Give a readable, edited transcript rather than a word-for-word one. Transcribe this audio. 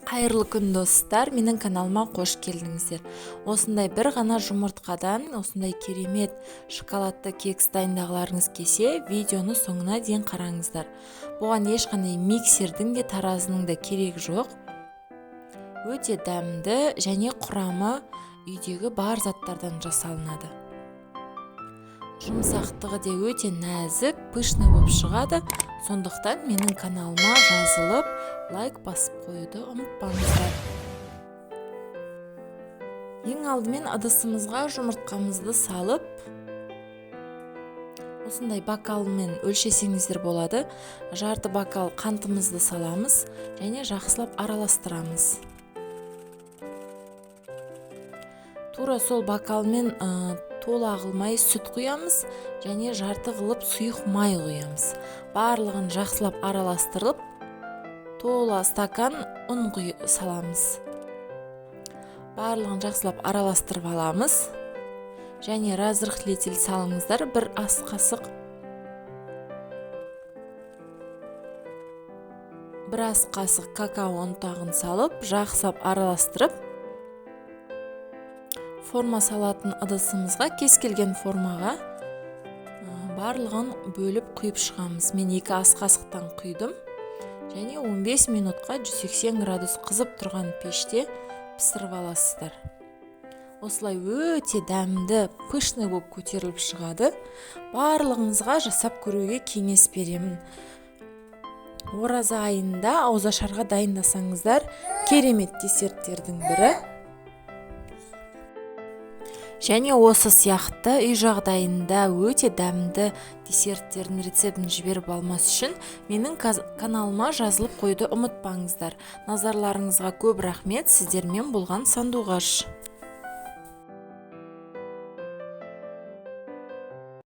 Қайырлы күн достар, менің каналыма қош келдіңіздер. Осындай бір ғана жұмыртқадан осындай керемет шоколадты кекс дайындағыларыңыз келсе, видеоны соңына дейін қараңыздар. Бұған ешқандай миксердің де таразының да керек жоқ. Өте дәмді және құрамы үйдегі бар заттардан жасалынады. Жұмсақтығы де өте нәзік, пышный болып шығады. Сондықтан менің каналыма жазылып, лайк басып қоюды ұмытпаңыздар. Ең алдымен ыдысымызға жұмыртқамызды салып, осындай бокалмен өлшесеңіздер болады. Жарты бокал қантымызды саламыз және жақсылап араластырамыз. Тура сол бокалмен тола ағылмай сүт құямыз және жарты қылып сұйық май құямыз. Барлығын жақсылап араластырып, тола стакан ұн саламыз. Барлығын жақсылап араластырып аламыз. Және разрыхлитель салыңыздар, бір ас қасық какао ұнтағын салып, жақсылап араластырып, форма салатын ыдысымызға кез келген формаға барлығын бөліп құйып шығамыз. Мен 2 ас қасықтан құйдым және 15 минутқа 180 градус қызып тұрған пеште пісіріп аласыздар. Осылай өте дәмді, пышный болып көтеріліп шығады. Барлығыңызға жасап көруге кеңес беремін. Ораза айында ауызашарға дайындасаңыздар, керемет десерттердің бірі. Және осы сияқты үй жағдайында өте дәмді десерттердің рецептін жіберіп алмас үшін менің каналыма жазылып қойды ұмытпаңыздар. Назарларыңызға көп рахмет. Сіздермен болған Сандуғаш.